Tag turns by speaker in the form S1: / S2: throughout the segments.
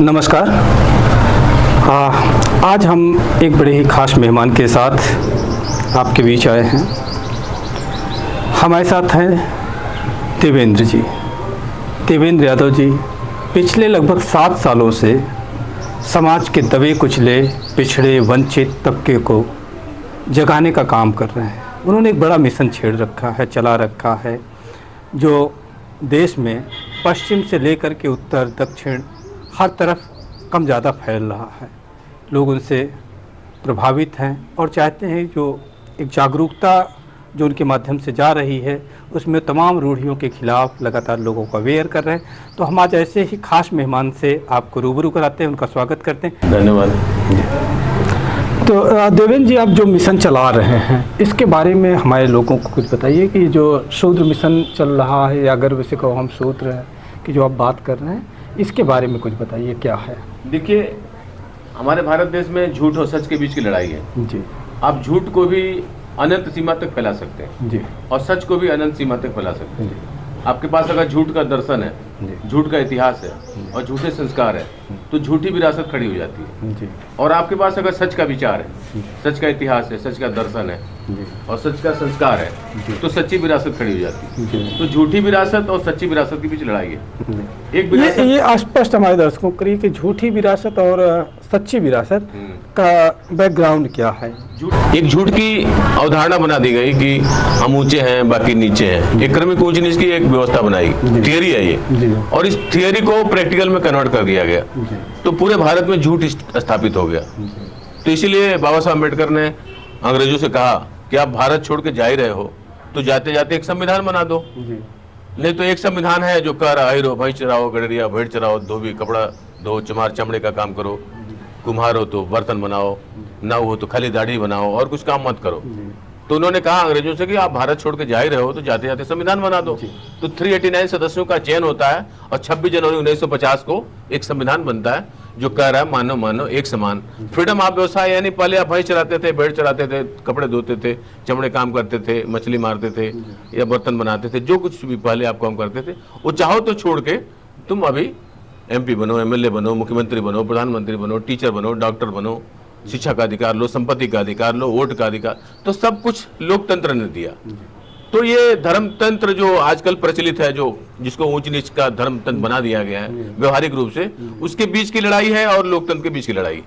S1: नमस्कार। आज हम एक बड़े ही ख़ास मेहमान के साथ आपके बीच आए हैं। हमारे साथ हैं देवेंद्र जी, देवेंद्र यादव जी। पिछले लगभग 7 सालों से समाज के दबे कुचले, पिछड़े, वंचित तबके को जगाने का काम कर रहे हैं। उन्होंने एक बड़ा मिशन छेड़ रखा है, चला रखा है, जो देश में पश्चिम से लेकर के उत्तर, दक्षिण हर तरफ कम ज़्यादा फैल रहा है। लोग उनसे प्रभावित हैं और चाहते हैं जो एक जागरूकता जो उनके माध्यम से जा रही है उसमें तमाम रूढ़ियों के खिलाफ लगातार लोगों को अवेयर कर रहे हैं। तो हम आज ऐसे ही खास मेहमान से आपको रूबरू कराते हैं, उनका स्वागत करते हैं।
S2: धन्यवाद।
S1: तो देवेंद्र जी, आप जो मिशन चला रहे हैं इसके बारे में हमारे लोगों को कुछ बताइए कि जो शूद्र मिशन चल रहा है, या अगर वैसे कहो हम शूद्र हैं कि जो आप बात कर रहे हैं, इसके बारे में कुछ बताइए क्या है।
S2: देखिए, हमारे भारत देश में झूठ और सच के बीच की लड़ाई है
S1: जी।
S2: आप झूठ को भी अनंत सीमा तक फैला सकते हैं
S1: जी।
S2: और सच को भी अनंत सीमा तक फैला सकते हैं
S1: जी।
S2: आपके पास अगर झूठ का दर्शन है, झूठ का इतिहास है और झूठे संस्कार है, तो झूठी विरासत खड़ी हो जाती है
S1: जी।
S2: और आपके पास अगर सच का विचार है, सच का इतिहास है, सच का दर्शन है और सच का संस्कार है, तो सच्ची विरासत खड़ी हो जाती है। तो झूठी विरासत और सच्ची विरासत के बीच लड़ाई है। एक विरासत
S1: ये स्पष्ट हमारे दर्शकों को करिए कि झूठी विरासत और सच्ची विरासत का बैकग्राउंड क्या है।
S2: एक झूठ की अवधारणा बना दी गई कि हम ऊंचे हैं बाकी नीचे हैं। एक क्रमिक ऊंच नीच की एक व्यवस्था बनाई, थियरी है ये, और इस थियरी को प्रैक्टिकल में कन्वर्ट कर दिया गया। तो पूरे भारत में झूठ स्थापित हो गया। तो इसीलिए बाबा साहब अम्बेडकर ने अंग्रेजों से कहा कि आप भारत छोड़ के जा ही रहे हो तो जाते जाते एक संविधान बना दो। नहीं तो एक संविधान है जो कह रहा है रो भैंस चराओ, गडरिया भेड़ चराओ, धोबी कपड़ा धो, चमार चमड़े का काम करो, कुम्हार हो तो बर्तन बनाओ, नाव हो तो खाली दाढ़ी बनाओ और कुछ काम मत करो। तो उन्होंने कहा अंग्रेजों से कि आप भारत छोड़ के जा ही रहे हो तो जाते जाते संविधान बना दो। तो 389 सदस्यों का चयन होता है और 26 जनवरी 1950 को एक संविधान बनता है जो कह रहा है मानव मानव एक समान। फ्रीडम ऑफ व्यवसाय, यानी पहले आप भैंस चराते थे, भेड़ चराते थे, कपड़े धोते थे, चमड़े काम करते थे, मछली मारते थे या बर्तन बनाते थे, जो कुछ भी पहले आप काम करते थे वो चाहो तो छोड़ के तुम अभी MP बनो, MLA बनो, मुख्यमंत्री बनो, प्रधानमंत्री बनो, टीचर बनो, डॉक्टर बनो, शिक्षा का अधिकार लो, संपत्ति का अधिकार लो, वोट का अधिकार, तो सब कुछ लोकतंत्र ने दिया। तो ये धर्मतंत्र जो आजकल प्रचलित है, जो जिसको ऊंच नीच का धर्मतंत्र बना दिया गया है व्यवहारिक रूप से, उसके बीच की लड़ाई है और लोकतंत्र के बीच की लड़ाई।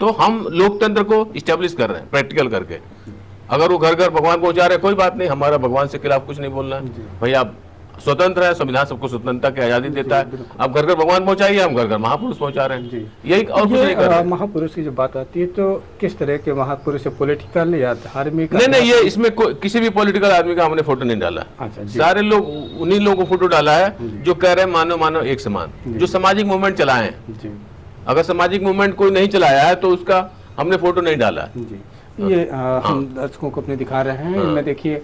S2: तो हम लोकतंत्र को इस्टेब्लिश कर रहे हैं प्रैक्टिकल करके। अगर वो घर घर भगवान पहुंचा रहे, कोई बात नहीं, हमारा भगवान से खिलाफ कुछ नहीं बोलना है भाई। आप स्वतंत्र है, संविधान सबको स्वतंत्रता की आजादी देता है। आप घर घर भगवान पहुंचाइए, हम घर घर महापुरुष पहुंचा रहे हैं। यही और कुछ नहीं कर रहे।
S1: महापुरुष की जब बात आती है तो किस तरह के महापुरुष, पॉलिटिकल या धार्मिक?
S2: नहीं, ये इसमें किसी भी पॉलिटिकल आदमी का हमने फोटो नहीं डाला। सारे लोग उन्हीं लोगों को फोटो डाला है जो कह रहे हैं मानव मानव एक समान, जो सामाजिक मूवमेंट चलाए हैं। अगर सामाजिक मूवमेंट कोई नहीं चलाया है तो उसका हमने फोटो नहीं डाला।
S1: ये हम दर्शकों को अपने दिखा रहे हैं। इनमें देखिए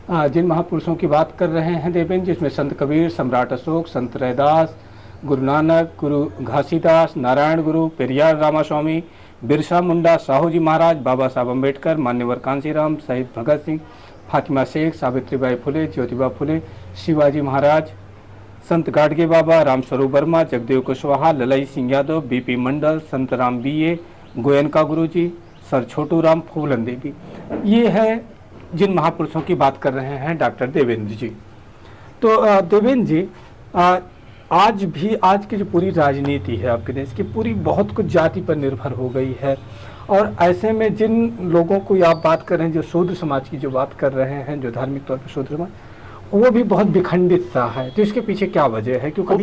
S1: जिन महापुरुषों की बात कर रहे हैं देवेंद्र, जिसमें संत कबीर, सम्राट अशोक, संत रैदास, गुरु नानक, गुरु घासीदास, नारायण गुरु, पेरियार रामास्वामी, बिरसा मुंडा, साहू जी महाराज, बाबा साहब अम्बेडकर, मान्यवर कांसीराम, शहीद भगत सिंह, फातिमा शेख, सावित्रीबाई फुले, ज्योतिबा फुले, शिवाजी महाराज, संत गाडगे बाबा, रामस्वरूप वर्मा, जगदेव कुशवाहा, ललाई सिंह यादव, BP मंडल, संत राम BA, गोयनका गुरु जी, सर छोटू राम, फूलन देवी। ये है जिन महापुरुषों की बात कर रहे हैं डॉक्टर देवेंद्र जी। तो देवेंद्र जी, आज भी आज की जो पूरी राजनीति है आपके देश की, पूरी बहुत कुछ जाति पर निर्भर हो गई है। और ऐसे में जिन लोगों को आप बात कर रहे हैं, जो शूद्र समाज की जो बात कर रहे हैं, जो धार्मिक तौर पर शूद्र समाज, वो भी बहुत विखंडित सा है। तो इसके पीछे क्या वजह है? क्योंकि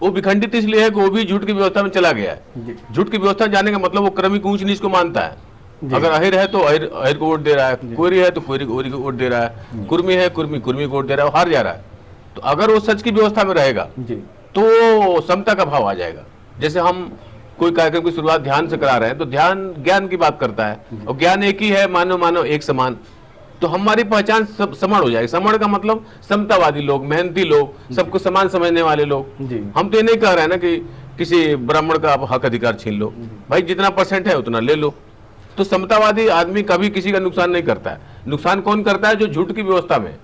S2: वो विखंडित इसलिए है कि वो भी झूठ की व्यवस्था में चला गया है। झूठ की व्यवस्था जाने का मतलब वो क्रमिक ऊंच नीच को मानता है। अगर अहिर है तो अहिर को वोट दे रहा है, कोरी है तो कोरी को वोट दे रहा है, कुर्मी है कुर्मी को वोट दे रहा है, हार जा रहा है। तो अगर वो सच की व्यवस्था में रहेगा तो समता का भाव आ जाएगा। जैसे हम कोई कार्यक्रम की शुरुआत ध्यान से करा रहे हैं तो ध्यान ज्ञान की बात करता है और ज्ञान एक ही है, मानव मानव एक समान। तो हमारी पहचान समण हो जाएगी। समण का मतलब समतावादी लोग, मेहनती लोग, सबको समान समझने वाले लोग। हम तो ये नहीं कह रहे हैं ना कि किसी ब्राह्मण का आप हक अधिकार छीन लो, भाई जितना % है उतना ले लो। तो समतावादी आदमी कभी किसी का नुकसान नहीं करता है। नुकसान कौन करता है? जो झूठ की व्यवस्था में,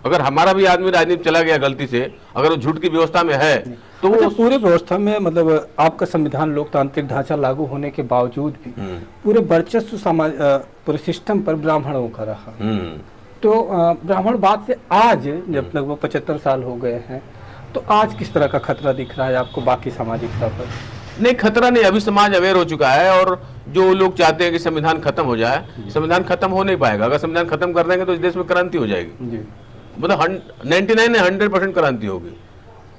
S2: अगर हमारा भी आदमी राजनीति चला गया गलती से, अगर वो झूठ की व्यवस्था में है तो वो
S1: पूरे व्यवस्था में मतलब आपका संविधान लोकतांत्रिक ढांचा लागू होने के बावजूद भी पूरे वर्चस्व समाज पूरे सिस्टम पर ब्राह्मणों का रहा। तो ब्राह्मणवाद से आज जब लगभग 75 साल हो गए हैं, तो आज किस तरह का खतरा दिख रहा है आपको बाकी सामाजिकता पर?
S2: नहीं, खतरा नहीं, अभी समाज अवेयर हो चुका है और जो लोग चाहते हैं कि संविधान खत्म हो जाए, संविधान खत्म हो नहीं पाएगा। अगर संविधान खत्म कर देंगे तो इस देश में क्रांति हो जाएगी, मतलब 99 या 100% क्रांति होगी,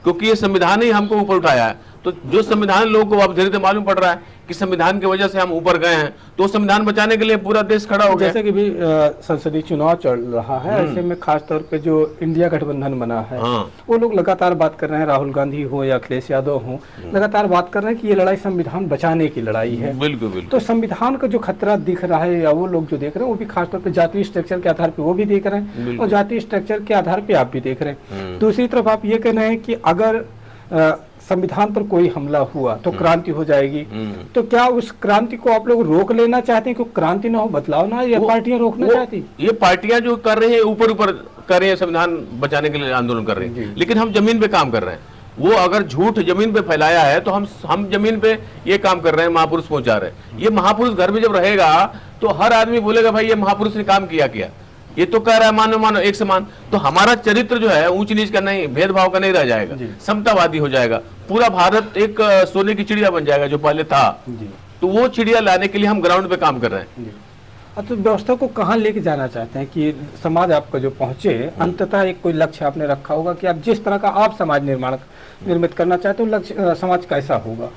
S2: क्योंकि ये संविधान ही हमको ऊपर उठाया है। तो जो संविधान लोगों को अब धीरे धीरे मालूम पड़ रहा है कि संविधान की वजह से हम ऊपर गए हैं, तो संविधान बचाने के लिए पूरा देश खड़ा हो गया।
S1: जैसे कि भी संसदीय चुनाव चल रहा है, ऐसे में खास तौर पे जो इंडिया गठबंधन बना है, वो लोग लगातार बात कर रहे हैं, राहुल गांधी हो या अखिलेश यादव हो, लगातार बात कर रहे हैं कि ये लड़ाई संविधान बचाने की लड़ाई है।
S2: बिल्कुल बिल्कुल।
S1: तो संविधान का जो खतरा दिख रहा है, या वो लोग जो देख रहे हैं, वो भी खासतौर पर जातीय स्ट्रक्चर के आधार पर वो भी देख रहे हैं, और जातीय स्ट्रक्चर के आधार पर आप भी देख रहे हैं। दूसरी तरफ आप ये कह रहे हैं कि अगर संविधान पर कोई हमला हुआ तो क्रांति हो जाएगी, तो क्या उस क्रांति को आप लोग रोक लेना चाहते हैं कि क्रांति ना हो, बदलाव ना हो, या पार्टियां रोकना चाहती?
S2: ये पार्टियां जो कर रही है ऊपर ऊपर कर रही है, संविधान बचाने के लिए आंदोलन कर रहे हैं, लेकिन हम जमीन पे काम कर रहे हैं। वो अगर झूठ जमीन पे फैलाया है तो हम जमीन पे ये काम कर रहे हैं, महापुरुष पहुंचा रहे हैं। ये महापुरुष घर में जब रहेगा तो हर आदमी बोलेगा भाई ये महापुरुष ने काम किया। ये तो कह रहा है मानो मानो एक समान, तो हमारा चरित्र जो है ऊंच नीच का नहीं, भेदभाव का नहीं रह जाएगा, समतावादी हो जाएगा। पूरा भारत एक सोने की चिड़िया बन जाएगा जो पहले था। तो वो चिड़िया लाने के लिए हम ग्राउंड पे काम कर रहे हैं।
S1: तो व्यवस्था को कहाँ लेके जाना चाहते हैं कि समाज आपका जो पहुंचे, अंततः एक कोई लक्ष्य आपने रखा होगा कि आप जिस तरह का आप समाज निर्मित करना चाहते हो, लक्ष्य समाज कैसा होगा?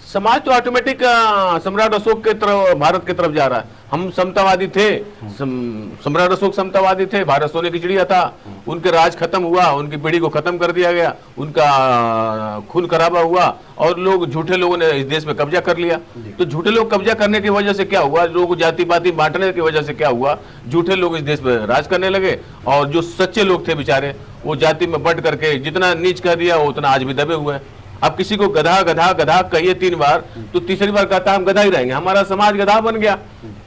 S2: समाज तो ऑटोमेटिक सम्राट अशोक के तरफ, भारत की तरफ जा रहा है। हम समतावादी थे, सम्राट अशोक समतावादी थे, भारत सोने की चिड़िया था, उनके राज खत्म हुआ, उनकी पीढ़ी को खत्म कर दिया गया, उनका खून खराबा हुआ और लोग झूठे लोगों ने इस देश में कब्जा कर लिया। तो झूठे लोग कब्जा करने की वजह से क्या हुआ, लोग जाति पाति बांटने की वजह से क्या हुआ, झूठे लोग इस देश में राज करने लगे, और जो सच्चे लोग थे बेचारे वो जाति में बंट करके जितना नीच कर दिया उतना आज भी दबे हुए हैं। अब किसी को गधा गधा गधा कहिए 3 बार तो तीसरी बार कहता हम गधा ही रहेंगे। हमारा समाज गधा बन गया।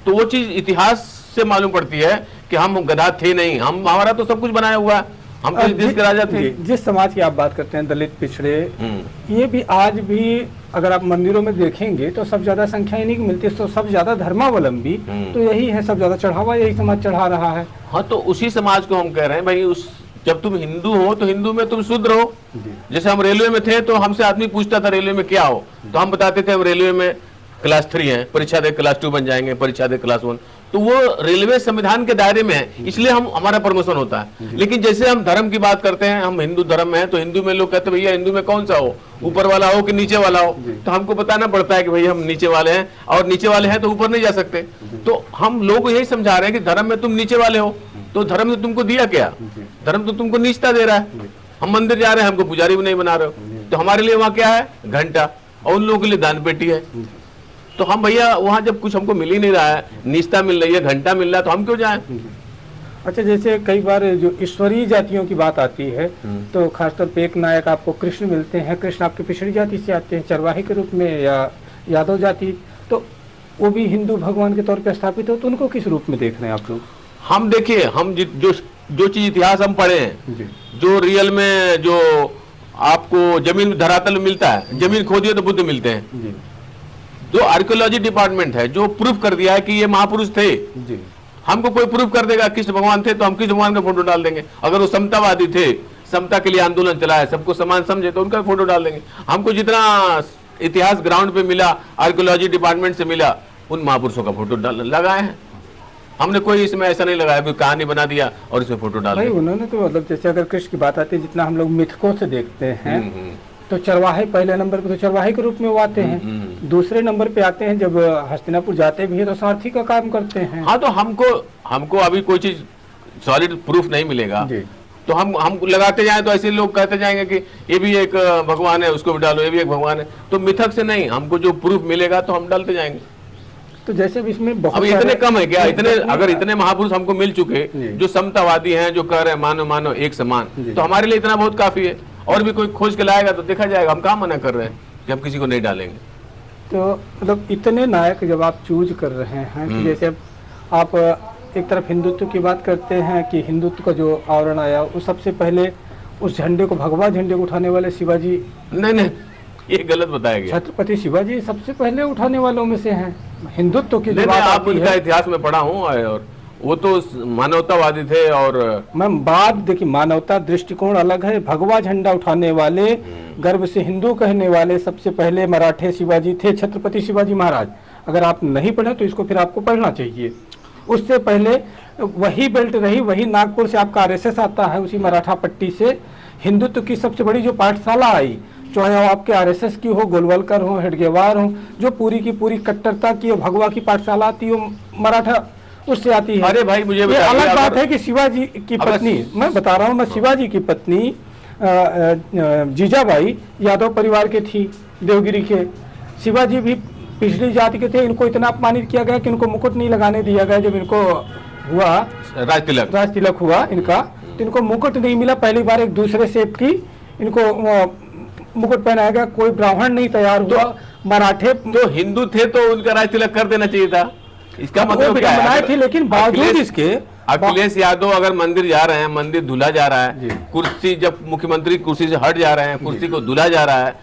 S2: तो वो चीज इतिहास से मालूम पड़ती है कि हम गधा थे नहीं, हमारा तो सब कुछ बनाया हुआ है, हम तो इस देश के राजा थे।
S1: जिस समाज की आप बात करते हैं, दलित पिछड़े, ये भी आज भी अगर आप मंदिरों में देखेंगे तो सब ज्यादा संख्या इन्हीं की मिलती है, तो सब ज्यादा धर्मावलंबी तो यही है, सब ज्यादा चढ़ावा यही समाज चढ़ा रहा है।
S2: हाँ, तो उसी समाज को हम कह रहे हैं भाई, उस जब तुम हिंदू हो तो हिंदू में तुम शुद्ध रहो। जैसे हम रेलवे में थे तो हमसे आदमी पूछता था रेलवे में क्या हो, तो हम बताते थे हम रेलवे में क्लास 3 है, परीक्षा दे क्लास 2 बन जाएंगे, परीक्षा दे क्लास 1। तो वो रेलवे संविधान के दायरे में है, इसलिए हमारा प्रमोशन होता है। लेकिन जैसे हम धर्म की बात करते हैं, हम हिंदू धर्म में है, तो हिंदू में लोग कहते हैं भैया हिंदू में कौन सा हो, ऊपर वाला हो कि नीचे वाला हो। तो हमको बताना पड़ता है कि भैया हम नीचे वाले हैं, और नीचे वाले हैं तो ऊपर नहीं जा सकते। तो हम लोगों को यही समझा रहे हैं कि धर्म में तुम नीचे वाले हो, तो धर्म ने तुमको दिया क्या? धर्म तो तुमको नीचता दे रहा है। हम मंदिर जा रहे हैं, हमको पुजारी भी नहीं बना रहे हो, तो हमारे लिए वहाँ क्या है? घंटा, और उन लोगों के लिए दान पेटी है। तो हम भैया वहाँ जब कुछ हमको मिल ही नहीं रहा है, नीचता मिल रही है, घंटा मिल रहा है, तो हम क्यों जाएं?
S1: अच्छा, जैसे कई बार जो ईश्वरीय जातियों की बात आती है तो खासतौर पे एक नायक आपको कृष्ण मिलते हैं। कृष्ण आपकी पिछड़ी जाति से आते हैं, चरवाहे के रूप में या यादव जाति, तो वो भी हिंदू भगवान के तौर पर स्थापित हो, तो उनको किस रूप में देख रहे हैं आप लोग?
S2: हम देखिए, हम जो चीज इतिहास हम पढ़े हैं, जो रियल में जो आपको जमीन धरातल में मिलता है, जमीन खोदिए तो बुद्ध मिलते हैं। जो आर्कियोलॉजी डिपार्टमेंट है जो प्रूफ कर दिया है कि ये महापुरुष थे। हमको कोई प्रूफ कर देगा कृष्ण भगवान थे तो हम कृष्ण भगवान का फोटो डाल देंगे। अगर वो समतावादी थे, समता के लिए आंदोलन चलाया, सबको समान समझे, तो उनका फोटो डाल देंगे। हमको जितना इतिहास ग्राउंड पे मिला, आर्कियोलॉजी डिपार्टमेंट से मिला, उन महापुरुषों का फोटो लगाए हैं। हमने कोई इसमें ऐसा नहीं लगाया कोई कहानी बना दिया और इसमें फोटो डाल दिया।
S1: उन्होंने तो मतलब जैसे अगर कृष्ण की बात आती है, जितना हम लोग मिथकों से देखते हैं, तो चरवाहे पहले नंबर पे तो चरवाहे के रूप में वो आते हैं। दूसरे नंबर पे आते हैं जब हस्तिनापुर जाते भी है तो सारथी का काम करते हैं।
S2: हाँ, तो हमको अभी कोई चीज सॉलिड प्रूफ नहीं मिलेगा, तो हम लगाते जाएं तो ऐसे लोग कहते जाएंगे कि ये भी एक भगवान है, उसको भी डालो, ये भी एक भगवान है। तो मिथक से नहीं, हमको जो प्रूफ मिलेगा तो हम डालते जाएंगे।
S1: तो जैसे इसमें बहुत
S2: अब इतने कम है क्या? अगर इतने महापुरुष हमको मिल चुके जो समतावादी हैं, जो कह रहे हैं मानो मानो एक समान, तो हमारे लिए इतना बहुत काफी है। और भी कोई खोज के लाएगा तो देखा जाएगा। हम कहाँ मना कर रहे हैं कि हम किसी को नहीं डालेंगे।
S1: तो मतलब इतने नायक जब आप चूज कर रहे हैं, जैसे आप एक तरफ हिंदुत्व की बात करते हैं कि हिंदुत्व का जो आवरण आया वो सबसे पहले उस झंडे को, भगवा झंडे को उठाने वाले शिवाजी,
S2: नहीं, ये गलत बताया गया।
S1: छत्रपति शिवाजी सबसे पहले उठाने वालों में से हैं। हिंदुत्व की जो
S2: नहीं,
S1: बात
S2: आप
S1: आती
S2: उनका
S1: है,
S2: इतिहास में पढ़ा हूँ, और वो तो मानवतावादी थे। और
S1: मैम बात देखिए, मानवता दृष्टिकोण अलग है। भगवा झंडा उठाने वाले, गर्व से हिंदू कहने वाले सबसे पहले मराठे शिवाजी थे, छत्रपति शिवाजी महाराज। अगर आप नहीं पढ़े तो इसको फिर आपको पढ़ना चाहिए। उससे पहले वही बेल्ट रही, वही नागपुर से आपका आरएसएस आता है, उसी मराठा पट्टी से हिंदुत्व की सबसे बड़ी जो पाठशाला आई, चाहे वो आपके आरएसएस की हो, गोलवलकर हो, हेडगेवार हो, जो पूरी की पूरी कट्टरता की भगवा की पाठशाला आती है, मराठा उससे आती है।
S2: अरे भाई, मुझे
S1: ये
S2: बताइए,
S1: अलग बात
S2: अगर-
S1: है कि शिवाजी की पत्नी, मैं बता रहा हूँ, मैं शिवाजी की पत्नी जीजाबाई यादव परिवार के थी, देवगिरी के। शिवाजी भी पिछड़ी जाति के थे। इनको इतना अपमानित किया गया कि इनको मुकुट नहीं लगाने दिया गया। जब इनको हुआ राज तिलक हुआ इनका, तो इनको मुकुट नहीं मिला। पहली बार एक दूसरे शेप की इनको मुकुट पहनाया गया। कोई ब्राह्मण नहीं तैयार हुआ। मराठे
S2: जो हिंदू थे तो उनका राज तिलक कर देना चाहिए था। इसका मतलब क्या है?
S1: बनाए थे, लेकिन बावजूद इसके
S2: अखिलेश यादव अगर मंदिर जा रहे हैं, मंदिर धुला जा रहा है, कुर्सी जब मुख्यमंत्री कुर्सी से हट जा रहे हैं, कुर्सी को धुला जा रहा है,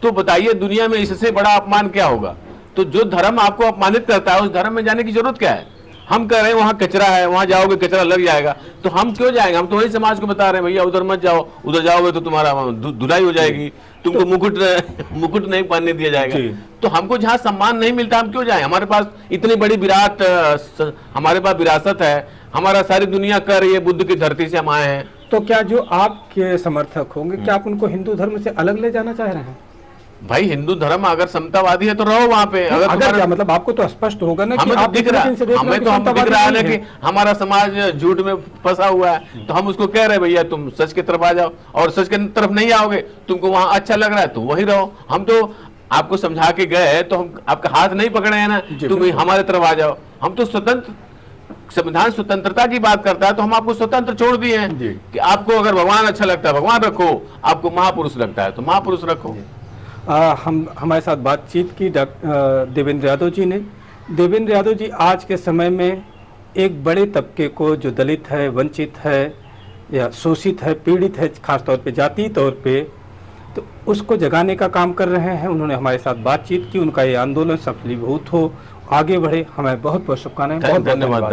S2: तो बताइए दुनिया में इससे बड़ा अपमान क्या होगा? तो जो धर्म आपको अपमानित करता है उस धर्म में जाने की जरूरत क्या है? हम कह रहे हैं वहाँ कचरा है, वहाँ जाओगे कचरा लग जाएगा, तो हम क्यों जाएंगे? हम तो वही समाज को बता रहे हैं भैया उधर मत जाओ, उधर जाओगे तो तुम्हारा धुलाई हो जाएगी, तुमको मुकुट नहीं पहनने दिया जाएगा। तो हमको जहाँ सम्मान नहीं मिलता हम क्यों जाएं? हमारे पास इतनी बड़ी हमारे पास विरासत है, हमारा सारी दुनिया कर रही है, बुद्ध की धरती से हम आए हैं।
S1: तो क्या जो आपके समर्थक होंगे, क्या आप उनको हिंदू धर्म से अलग ले जाना चाह रहे हैं?
S2: भाई हिंदू धर्म अगर समतावादी है तो रहो वहाँ पे।
S1: अगर क्या मतलब आपको तो स्पष्ट होगा ना कि
S2: हमें तो दिख रहा है, हमें तो हम दिख रहा है ना कि हमारा समाज झूठ में फंसा हुआ है, तो हम उसको कह रहे हैं भैया तुम सच की तरफ आ जाओ, और सच की तरफ नहीं आओगे, तुमको वहाँ अच्छा लग रहा है तो वही रहो। हम तो आपको समझा के गए, तो हम आपका हाथ नहीं पकड़े हैं ना, तुम हमारे तरफ आ जाओ। हम तो स्वतंत्र, संविधान स्वतंत्रता की बात करता है, तो हम आपको स्वतंत्र छोड़ दिए हैं कि आपको अगर भगवान अच्छा लगता है भगवान रखो, आपको महापुरुष लगता है तो महापुरुष रखो।
S1: हमारे साथ बातचीत की देवेंद्र यादव जी ने। देवेंद्र यादव जी आज के समय में एक बड़े तबके को, जो दलित है, वंचित है या शोषित है, पीड़ित है, खासतौर पे जातीय तौर पे, तो उसको जगाने का काम कर रहे हैं। उन्होंने हमारे साथ बातचीत की, उनका ये आंदोलन सफलीभूत हो, आगे बढ़े। हमें बहुत बहुत शुभकामनाएं।
S2: धन्यवाद।